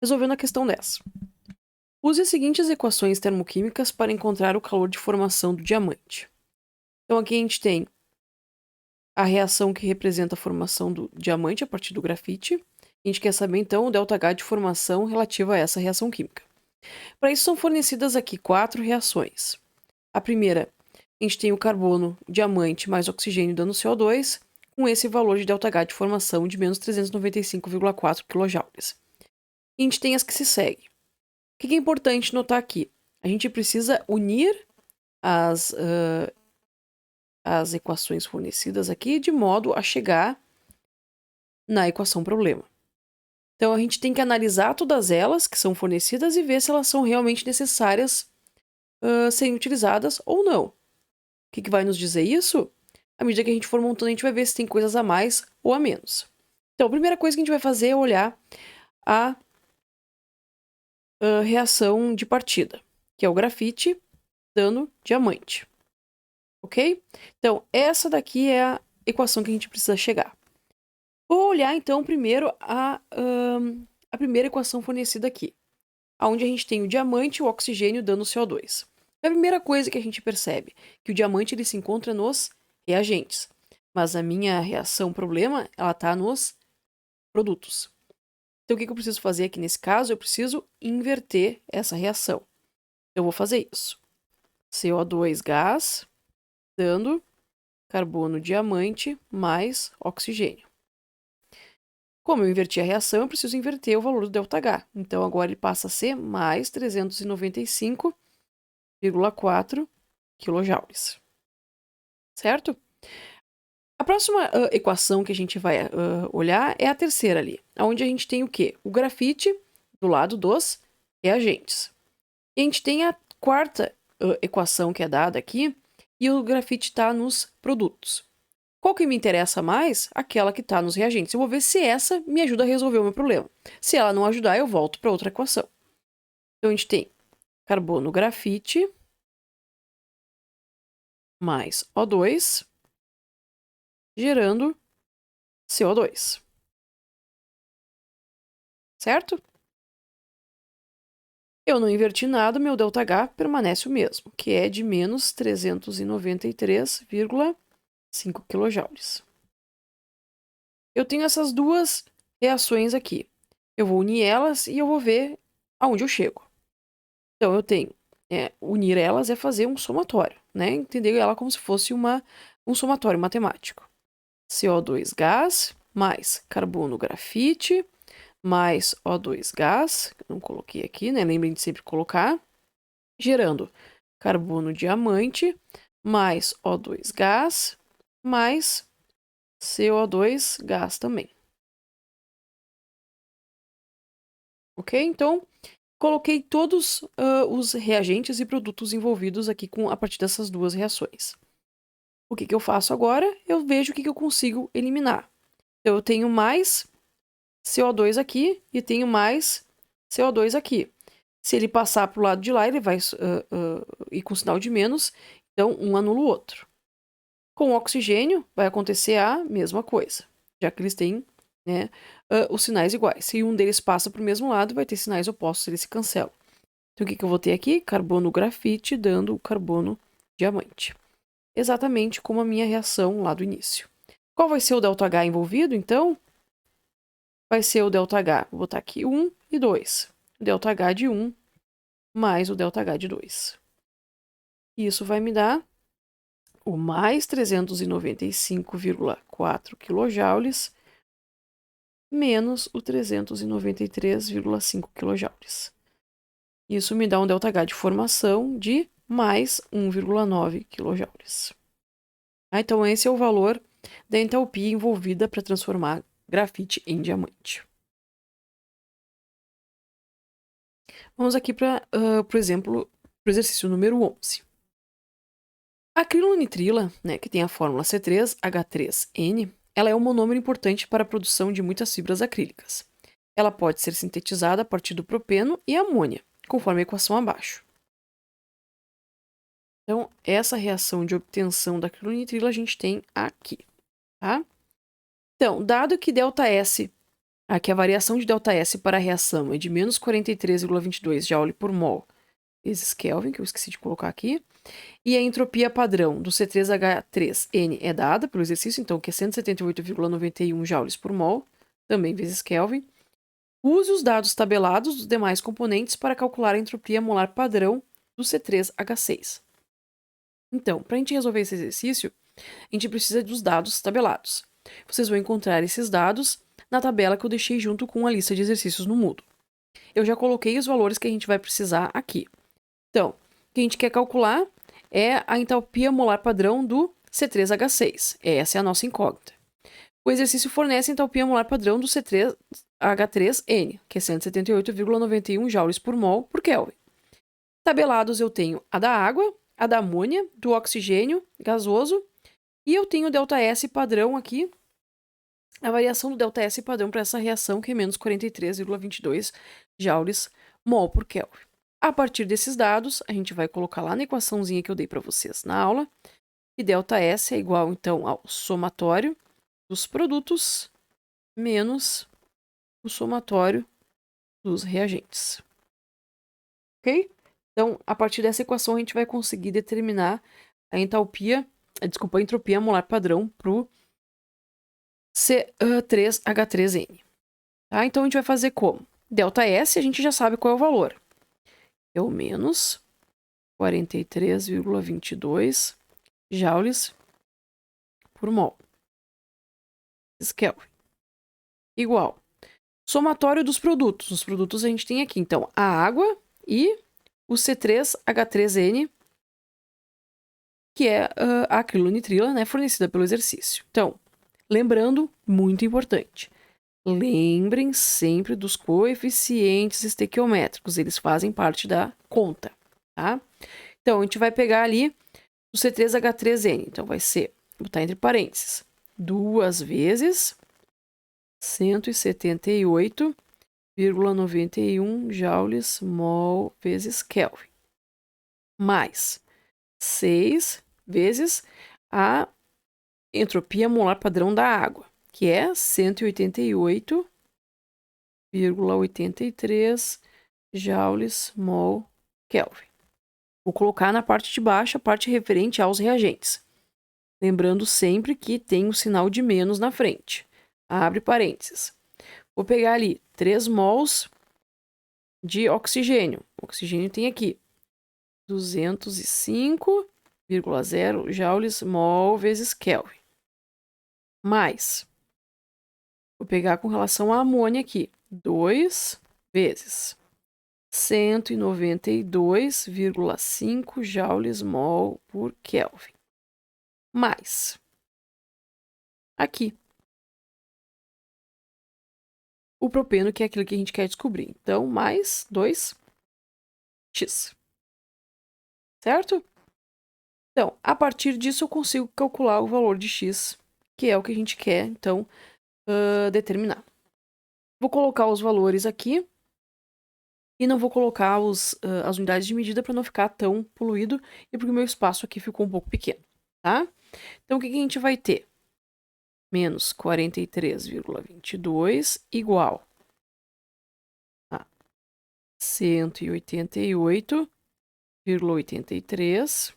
Resolvendo a questão dessa. Use as seguintes equações termoquímicas para encontrar o calor de formação do diamante. Então aqui a gente tem a reação que representa a formação do diamante a partir do grafite. A gente quer saber então o ΔH de formação relativa a essa reação química. Para isso são fornecidas aqui 4 reações. A primeira, a gente tem o carbono, diamante mais oxigênio dando CO2, com esse valor de ΔH de formação de menos 395,4 kJ. E a gente tem as que se seguem. O que é importante notar aqui? A gente precisa unir as equações fornecidas aqui de modo a chegar na equação problema. Então, a gente tem que analisar todas elas que são fornecidas e ver se elas são realmente necessárias serem utilizadas ou não. O que vai nos dizer isso? À medida que a gente for montando, a gente vai ver se tem coisas a mais ou a menos. Então, a primeira coisa que a gente vai fazer é olhar a reação de partida, que é o grafite dando diamante. Ok? Então, essa daqui é a equação que a gente precisa chegar. Vou olhar, então, primeiro a primeira equação fornecida aqui, onde a gente tem o diamante e o oxigênio dando CO2. É a primeira coisa que a gente percebe, que o diamante ele se encontra nos reagentes, mas a minha reação problema, ela está nos produtos. Então, o que eu preciso fazer aqui nesse caso? Eu preciso inverter essa reação. Eu vou fazer isso. CO2 gás, dando carbono diamante mais oxigênio. Como eu inverti a reação, eu preciso inverter o valor do ΔH. Então, agora ele passa a ser mais 395,4 kJ. Certo? A próxima equação que a gente vai olhar é a terceira ali, onde a gente tem o quê? O grafite do lado dos reagentes. E a gente tem a quarta equação que é dada aqui, e o grafite está nos produtos. Qual que me interessa mais? Aquela que está nos reagentes. Eu vou ver se essa me ajuda a resolver o meu problema. Se ela não ajudar, eu volto para outra equação. Então, a gente tem carbono grafite mais O2 gerando CO2. Certo? Eu não inverti nada, meu ΔH permanece o mesmo, que é de menos 393,5 kJ. Eu tenho essas duas reações aqui. Eu vou unir elas e eu vou ver aonde eu chego. Então, eu tenho... unir elas é fazer um somatório, né? Entender ela como se fosse um somatório matemático. CO2 gás mais carbono grafite mais O2 gás, não coloquei aqui, né? Lembrem de sempre colocar, gerando carbono diamante mais O2 gás mais CO2 gás também. Ok? Então, coloquei todos os reagentes e produtos envolvidos aqui a partir dessas duas reações. O que eu faço agora? Eu vejo o que eu consigo eliminar. Então, eu tenho mais CO2 aqui e tenho mais CO2 aqui. Se ele passar para o lado de lá, ele vai ir com sinal de menos, então um anula o outro. Com o oxigênio, vai acontecer a mesma coisa, já que eles têm os sinais iguais. Se um deles passa para o mesmo lado, vai ter sinais opostos, eles se cancelam. Então, o que eu vou ter aqui? Carbono grafite dando o carbono diamante. Exatamente como a minha reação lá do início. Qual vai ser o ΔH envolvido, então? Vai ser o ΔH, vou botar aqui 1 e 2. ΔH de 1 mais o ΔH de 2. Isso vai me dar o mais 395,4 kJ menos o 393,5 kJ. Isso me dá um ΔH de formação de mais 1,9 kJ. Então, esse é o valor da entalpia envolvida para transformar grafite em diamante. Vamos aqui para, por exemplo, para o exercício número 11. A acrilonitrila, que tem a fórmula C3H3N, ela é um monômero importante para a produção de muitas fibras acrílicas. Ela pode ser sintetizada a partir do propeno e amônia, conforme a equação abaixo. Então, essa reação de obtenção da acrilonitrila a gente tem aqui, tá? Então, dado que ΔS Aqui a variação de ΔS para a reação é de menos 43,22 Joule por mol vezes Kelvin, que eu esqueci de colocar aqui. E a entropia padrão do C3H3N é dada pelo exercício, então, que é 178,91 joules por mol, também vezes Kelvin. Use os dados tabelados dos demais componentes para calcular a entropia molar padrão do C3H6. Então, para a gente resolver esse exercício, a gente precisa dos dados tabelados. Vocês vão encontrar esses dados na tabela que eu deixei junto com a lista de exercícios no Moodle. Eu já coloquei os valores que a gente vai precisar aqui. Então, o que a gente quer calcular é a entalpia molar padrão do C3H6. Essa é a nossa incógnita. O exercício fornece a entalpia molar padrão do C3H3N, que é 178,91 joules por mol por Kelvin. Tabelados eu tenho a da água, a da amônia, do oxigênio gasoso, e eu tenho o ΔS padrão aqui, a variação do ΔS padrão para essa reação, que é menos 43,22 joules mol por Kelvin. A partir desses dados, a gente vai colocar lá na equaçãozinha que eu dei para vocês na aula, e ΔS é igual, então, ao somatório dos produtos menos o somatório dos reagentes. Ok? Então, a partir dessa equação, a gente vai conseguir determinar a entropia molar padrão para o C3H3N. Tá? Então, a gente vai fazer como? ΔS, a gente já sabe qual é o valor. É o menos 43,22 joules por mol. Kelvin. Igual. Somatório dos produtos. Os produtos a gente tem aqui, então, a água e o C3H3N, que é a acrilonitrila, né, fornecida pelo exercício. Então, lembrando, muito importante, lembrem sempre dos coeficientes estequiométricos, eles fazem parte da conta, tá? Então, a gente vai pegar ali o C3H3N, então vai ser, vou botar entre parênteses, 2 vezes 178,91 joules mol vezes Kelvin, mais 6 vezes a entropia molar padrão da água, que é 188,83 joules mol Kelvin. Vou colocar na parte de baixo a parte referente aos reagentes. Lembrando sempre que tem um sinal de menos na frente. Abre parênteses. Vou pegar ali 3 mols de oxigênio. O oxigênio tem aqui 205,0 joules mol vezes Kelvin. Mais, vou pegar com relação à amônia aqui, 2 vezes 192,5 joules mol por Kelvin. Mais, aqui, o propeno, que é aquilo que a gente quer descobrir. Então, mais 2x. Certo? Então, a partir disso, eu consigo calcular o valor de x, que é o que a gente quer, então, determinar. Vou colocar os valores aqui e não vou colocar as unidades de medida para não ficar tão poluído e porque o meu espaço aqui ficou um pouco pequeno, tá? Então, o que a gente vai ter? Menos 43,22 igual a 188,83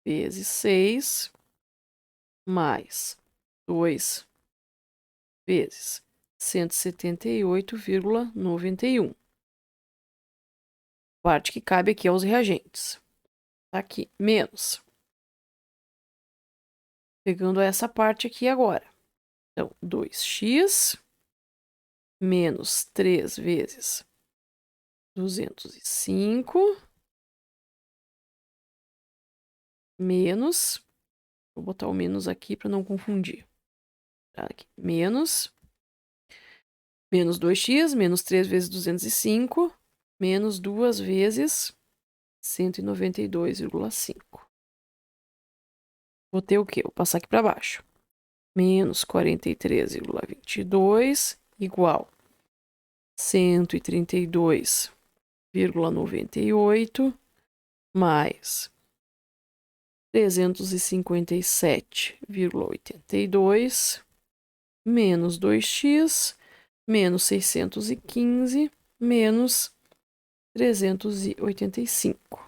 vezes 6 mais 2 vezes 178,91. Parte que cabe aqui aos reagentes. Tá aqui, menos. Pegando essa parte aqui agora. Então, 2x menos 3 vezes 205 menos, vou botar o menos aqui para não confundir. Tá? Aqui, menos 2x, menos 3 vezes 205, menos 2 vezes 192,5. Vou ter o quê? Vou passar aqui para baixo. Menos 43,22 igual 132,98 mais 357,82 menos 2x menos 615 menos 385.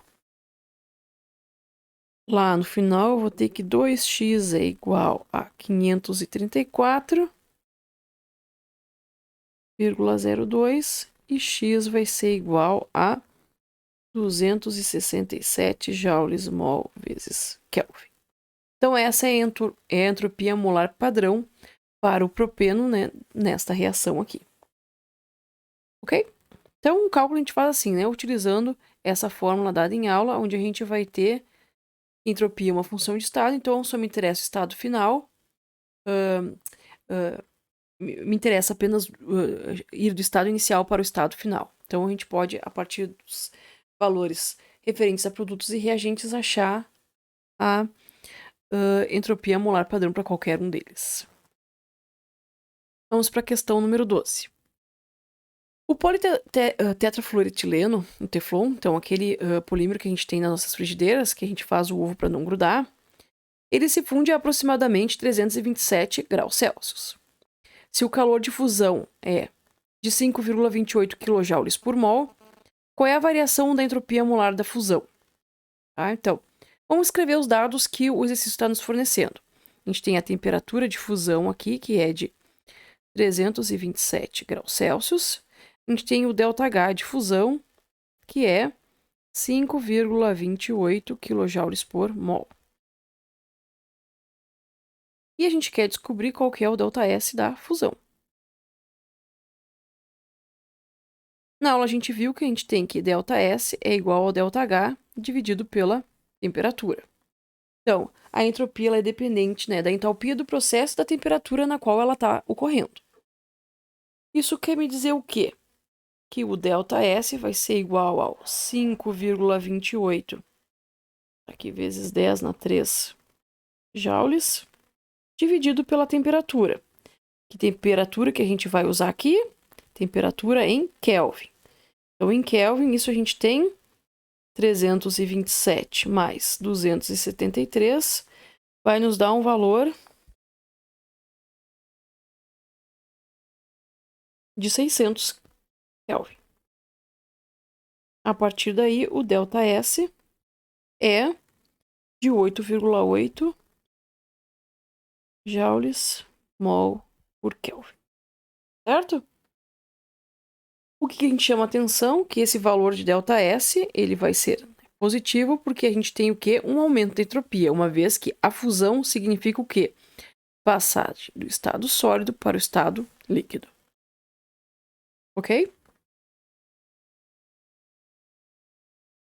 Lá no final eu vou ter que 2x é igual a 534,02 e x vai ser igual a 267 joules mol vezes Kelvin. Então essa é a entropia molar padrão para o propeno, né, nesta reação aqui. Ok? Então o cálculo a gente faz assim, né, utilizando essa fórmula dada em aula, onde a gente vai ter entropia uma função de estado, então só me interessa o estado final, me interessa apenas ir do estado inicial para o estado final. Então a gente pode, a partir dos valores referentes a produtos e reagentes, achar a entropia molar padrão para qualquer um deles. Vamos para a questão número 12. O politetrafluoretileno, o Teflon, então aquele polímero que a gente tem nas nossas frigideiras, que a gente faz o ovo para não grudar, ele se funde a aproximadamente 327 graus Celsius. Se o calor de fusão é de 5,28 kJ por mol, qual é a variação da entropia molar da fusão? Tá? Então, vamos escrever os dados que o exercício está nos fornecendo. A gente tem a temperatura de fusão aqui, que é de 327 graus Celsius. A gente tem o ΔH de fusão, que é 5,28 kJ por mol. E a gente quer descobrir qual que é o ΔS da fusão. Na aula a gente viu que a gente tem que ΔS é igual ao ΔH dividido pela temperatura. Então, a entropia ela é dependente, né, da entalpia do processo e da temperatura na qual ela está ocorrendo. Isso quer me dizer o quê? Que o ΔS vai ser igual ao 5,28 aqui vezes 10 na 3 joules dividido pela temperatura. Que temperatura que a gente vai usar aqui? Temperatura em Kelvin. Então, em Kelvin, isso a gente tem 327 mais 273 vai nos dar um valor de 600 Kelvin. A partir daí, o ΔS é de 8,8 joules mol por Kelvin. Certo? O que a gente chama atenção? Que esse valor de ΔS ele vai ser positivo porque a gente tem o quê? Um aumento da entropia, uma vez que a fusão significa o quê? Passagem do estado sólido para o estado líquido. Ok?